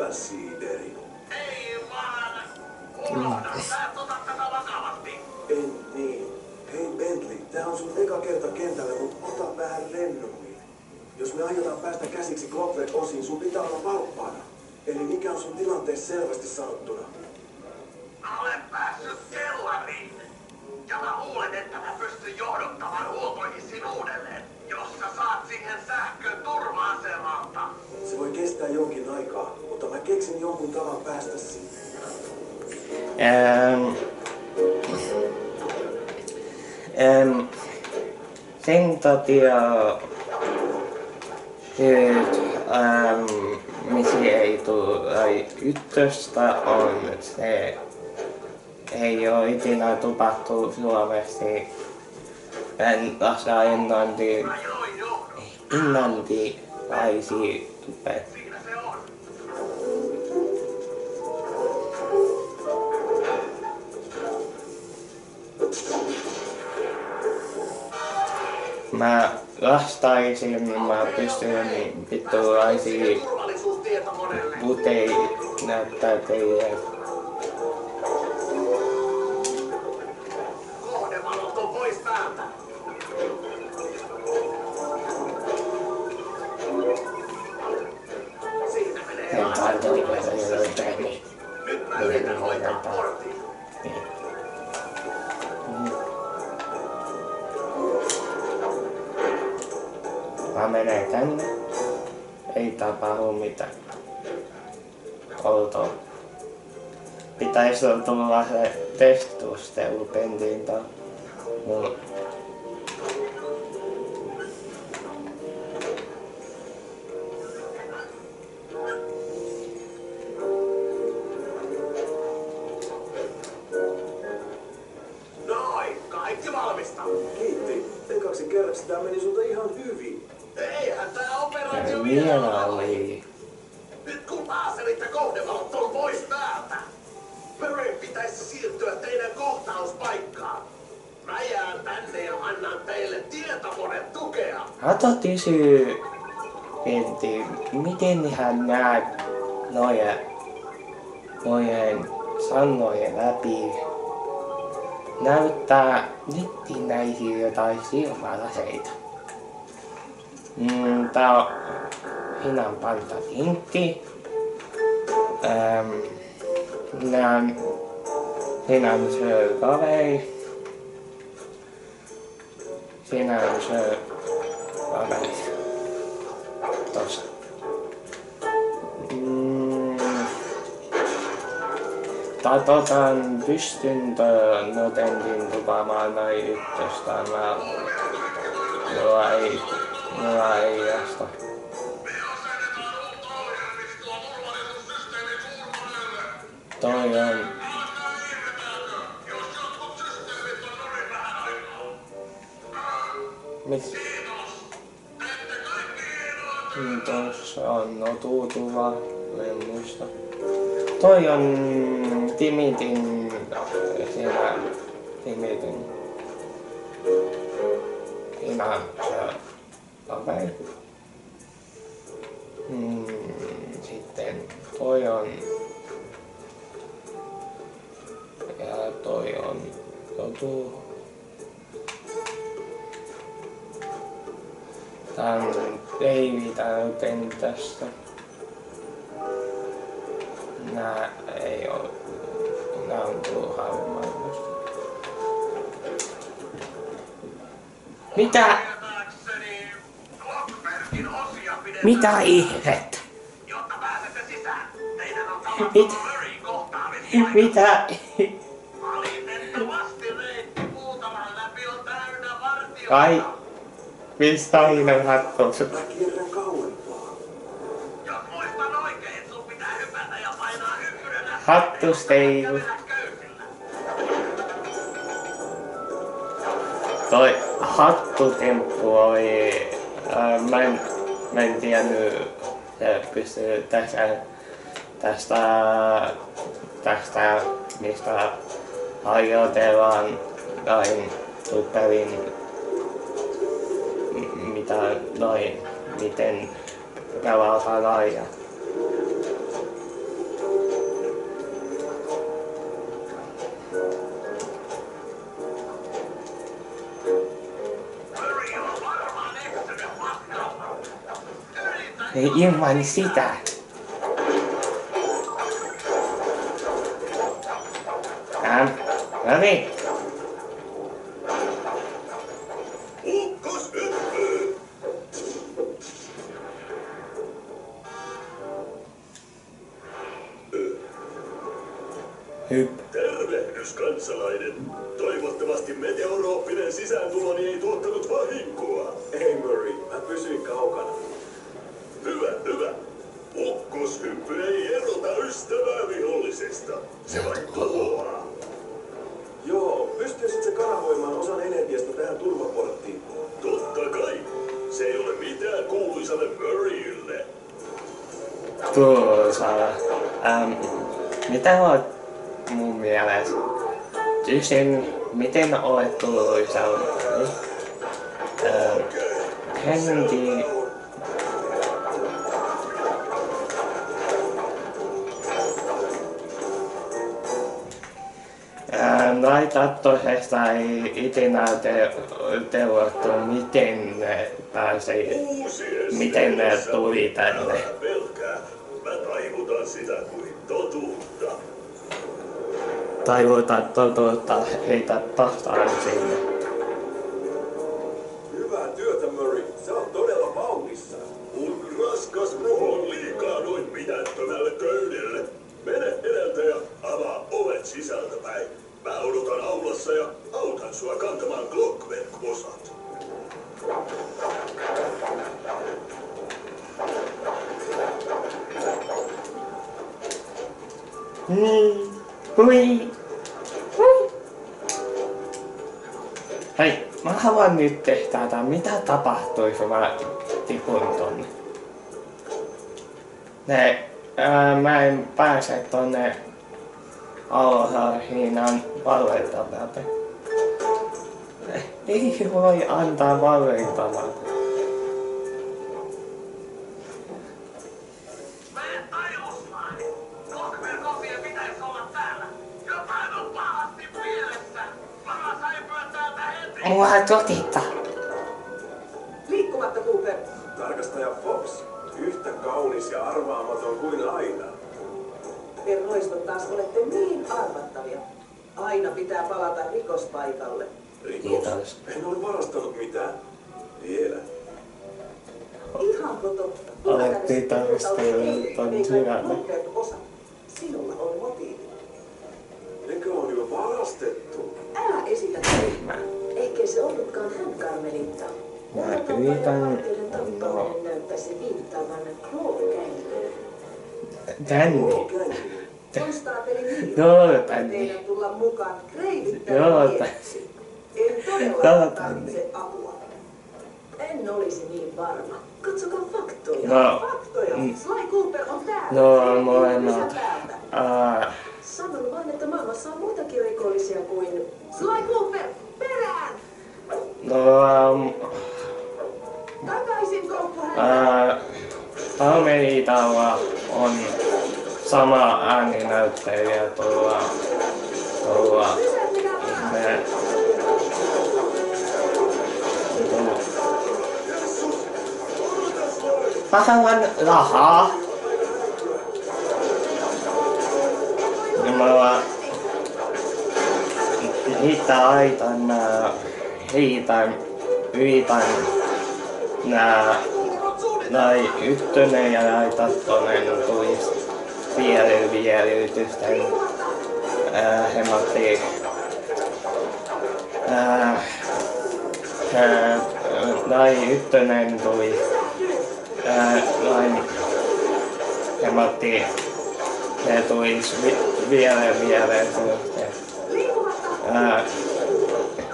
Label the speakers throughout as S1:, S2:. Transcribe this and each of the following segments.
S1: hyvä siideri.
S2: Ei vaan! Unohda, sä et ota tätä vakavasti.
S1: En niin. Hei Bentley, tää on sun eka kerta kentällä, mut ota vähän rennommin. Jos me aiotaan päästä käsiksi Clockwork-osiin, sun pitää olla valppaana. Eli mikä on sun tilanteessa selvästi sanottuna?
S2: Mä olen päässyt kellariin. Ja mä luulen, että mä pystyn johdottamaan huoltoihin uudelleen, jos sä saat siihen sähkön turva-asemalta.
S1: Se voi kestää jonkin aikaa, mutta mä keksin jonkun tavan päästä sinne.
S3: Sen takia miksi ei tule ykköstä on se, ei ole ikinä tupattu Suomessa englantilaisia tupet.
S2: Siinä se on.
S3: Mä lastaisin, mä pystyn vittuaisia
S2: Turvallisuustietokoneelle.
S3: putei näyttää teille.
S2: Kohdevalot on pois päältä. Siinä menee turvallisuussysteemi. Nyt mä yritän hoitaa portin.
S3: Mä menen tänne. Ei tapahdu mitään. Outoa. Pitäis tulla se testustelupentinta. Mulla.
S2: Noin, kaikki valmista.
S1: Kiitti. Ekaksi kerraksi tää meni sulta ihan hyvin.
S2: Eihän tää operaatio
S3: Vielä
S2: vielä ole.
S3: oli.
S2: Nyt kun laaserit ja kohdevalot on pois päältä, Murrayn pitäisi siirtyä teidän kohtauspaikkaan. Mä jään tänne ja annan teille tietokonetukea.
S3: Hato kysyy Pentti, miten hän näet nojen sanojen läpi? Näyttää nettinäisiä jotain silmälaseita. Tää on Hinan pantalinkki. Hinan syö kaveri. Hinan syö kaveri. Tossa. Pystyn notenkin tupaamaan noin ykköstä. Mulla ei jasta. Toi on. Mis? Tossa on notuutuva, en muista. Toi on Timitin, siinä Timitin. Siinä se kaveri. Sitten toi on. Ja toi on notu. Tää on Davey täyteen tästä. Nää ei oo. Nää on turhaa maailmasta. Mitä? Mitä ihmettä?
S2: Jotta pääsette sisään, teidän on tavattava Murrayn kohtaaminen.
S3: Mitä?
S2: Valitettavasti reitti puutavan läpi on täynnä vartijoita.
S3: Kai. Mistä Hinan hattuus?
S1: Mä kierrän kauempaa.
S2: Jos muistan oikein, sun pitää hypätä ja painaa ykkönen näppäreen
S3: Hattus ei.
S2: ja mennä köysillä.
S3: Toi hattutemppu oli. Mä en tiennyt, se pystyy tästä mistä harjoitellaan noin tupperin, mitä noin, miten pelata laajaa. ilman sitä. No niin.
S2: Ukkoshyppy! Tervehdys, kansalainen. Toivottavasti meteorooppinen sisääntuloni ei tuottanut vahinkoa.
S1: Ei Murray, mä pysyin kaukana.
S2: Hyvä, hyvä. Ukkoshyppy ei erota ystävää vihollisesta. Se vain tuhoaa.
S1: Joo, pystyisit sä kanavoimaan osan energiasta tähän turvaporttiin?
S2: Totta kai. Se ei ole mitään kuuluisalle Murraylle.
S3: Kuuluisalle. Mitä olet mun mielestä? Kysyn, miten olet kuuluisalle? Henki. Laitatoisesta ei ikinä teurottu, miten ne pääsee, miten ne tuli tänne.
S2: Pelkää. Mä taivutan sitä kuin totuutta.
S3: Taivutan totuutta heitä tahtaan sinne.
S1: Hyvää työtä, Murray. Sä oot todella vauhdissa.
S2: Mun raskas ruho on liikaa noin mitättömälle köydelle. Mene edeltä ja avaa ovet sisältäpäin. Mä odotan aulassa ja autan sua kantamaan Clockwerk-osat.
S3: Hui. Hei, mä haluan nyt tehdä, mitä tapahtuisi, kun mä tipun tonne. Mä en pääse tonne Aloharhiinan valventamalta. Ei voi antaa valventamalta.
S2: Mä en tajuslaani. Clockwerk-osien pitäisi olla täällä. Jotain on pahasti mielessä. Paras häipyä täältä heti.
S3: Mua totita.
S4: Liikkumatta, Cooper.
S1: Tarkastaja Fox, yhtä kaunis ja arvaamaton kuin aina.
S4: Te roistot taas olette niin arvattavia. Aina pitää palata rikospaikalle.
S1: Rikos?
S3: Kiitos.
S1: En ole varastanut mitään. Vielä.
S4: Ihanko totta?
S3: Alettiin tarkastella ton sydämen.
S4: Osa. Sinulla on motiivi.
S1: Nekö on jo varastettu?
S4: Älä esitä tyhmää. Eikä se ollutkaan hän, Karmelitta.
S3: Mä yritän... No.
S4: Näyttäisi viittaavan Claw-gängiin.
S3: Tänne.
S4: Konstaapeli Neil,
S3: Joo, tänne.
S4: teidän tulla mukaan
S3: Joo,
S4: kreivittämään mieheksi. En todella tarvitse apua. En olisi niin varma. Katsokaa faktoja.
S3: No.
S4: Faktoja. Sly Cooper on täällä.
S3: No, molemmat.
S4: Täältä. Sanon vain, että maailmassa on muitakin rikollisia kuin Sly Cooper. Perään! Takaisin, koukkuhäntä.
S3: Almeidalla on sama ääninäyttelijä tuolla Mä haluan rahaa. Ja mä vaan yritän nää ykkönen ja nää kakkonen tulis vieritysten hematti nai ykkönen tuli hematti ne tulis viereen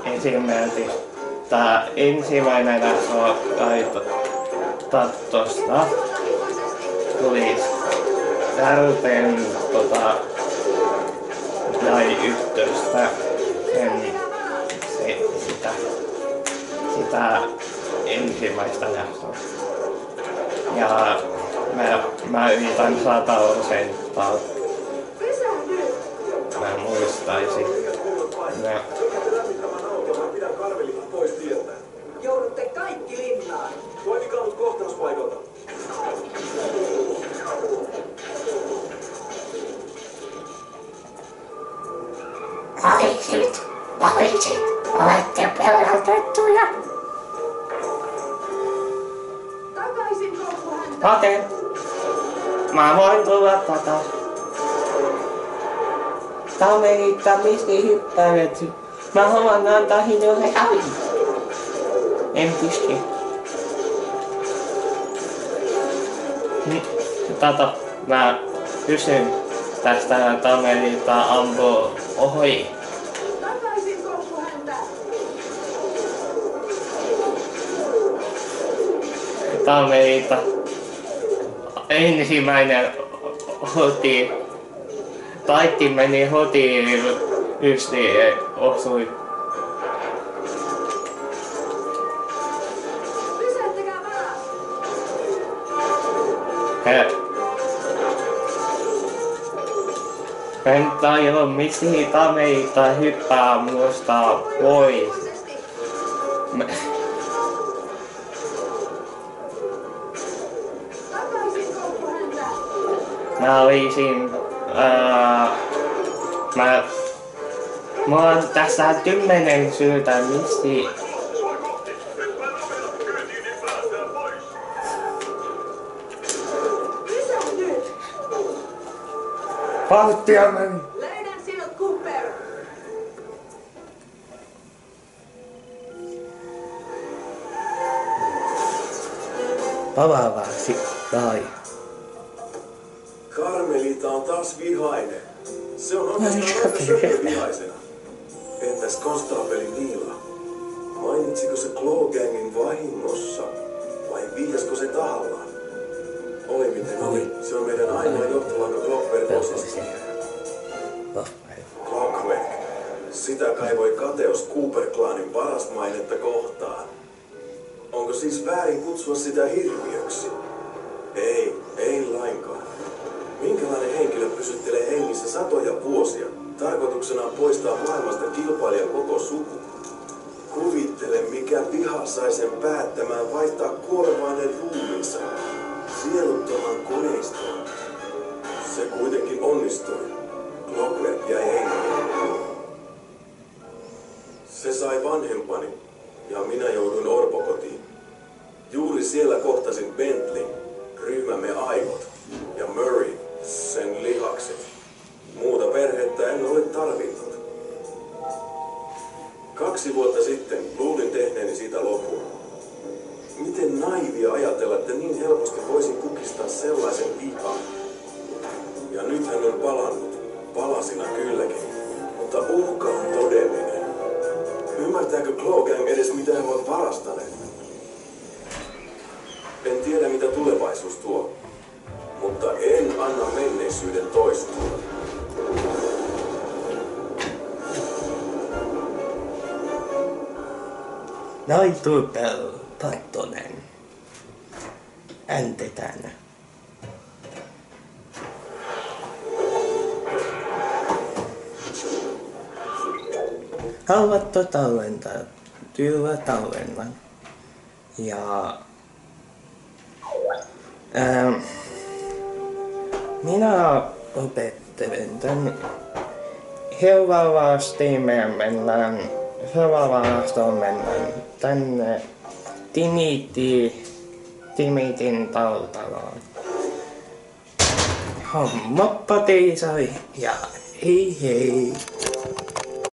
S3: esimerkiksi tää ensimmäinen jakso tosta tulis tärteen jäi ykköstä sitä ensimmäistä jaksoa. Ja mä yritän 100%. Mä muistaisin.
S1: Pidän Karmelin pois tieltä.
S4: Joudutte kaikki linnaan.
S1: Toimikaa nyt kohtauspaikalta.
S3: Poliisit, olette pelotettuja.
S4: Takaisin koukkuhäntä!
S3: Okei. Mä voin tulla Tää menittää misti hyppääret. Mä haluan antaa hinulle avi. En pysty. Mä kysyn tästä Tamelilta ampuu ohi.
S4: Takaisin koukkuhäntä!
S3: Tamelilta ensimmäinen hoti. Kaikki meni hoti ysti osui.
S4: Pysäyttäkää varas!
S3: En tajua miksi Tamelilta hyppää musta pois.
S4: Takaisin koukkuhäntä!
S3: Mä olisin... Mulla on tässä 10 syytä miksi...
S4: Pysähdy!
S3: Vauhtia meni!
S4: Löydän sinut, Cooper!
S3: Palaavaksi tai...
S1: Carmelita on taas vihainen. Se on oikeastaan aika söpövihaisena. Entäs konstaapeli Niila? Mainitsiko se Claw-gangin vahingossa? Vai vihjasko se tahallaan? Oli miten oli. Se on meidän ainoa johtolanka Clockwerk-osasta. Clockwerk. Sitä kaivoi kateus Cooper-klaanin paras mainetta kohtaan. Onko siis väärin kutsua sitä hirviöksi? Ei lainkaan. Minkälainen henkilö pysyttelee hengissä satoja vuosia, tarkoituksenaan poistaa maailmasta kilpailija koko suku? Kuvittele, mikä viha sai sen päättämään vaihtaa kuolevainen ruumiinsa sieluttoman koneistoon. Se kuitenkin onnistui. Clockwerk jäi henkiin. Se sai vanhempani ja minä jouduin orpokotiin. Juuri siellä kohtasin Bentleyn, ryhmämme aivot, ja Murray, sen lihakset. Muuta perhettä en ole tarvinnut. 2 vuotta sitten luulin tehneeni siitä lopun. Miten naivia ajatella, että niin helposti voisin kukistaa sellaisen vihan. Ja nyt hän on palannut. Palasina kylläkin. Mutta uhka on todellinen. Ymmärtääkö Claw-gang edes mitä he ovat varastaneet? En tiedä mitä tulevaisuus tuo. Mutta en anna menneisyyden toistua.
S3: Naitupel Pattonen. Äntetään. Haluatko tallentaa? Kyllä tallennan. Ja... minä opettelen tän seuraavasti mennään tänne Timitin tautaloon. Homma patiisai ja hei hei.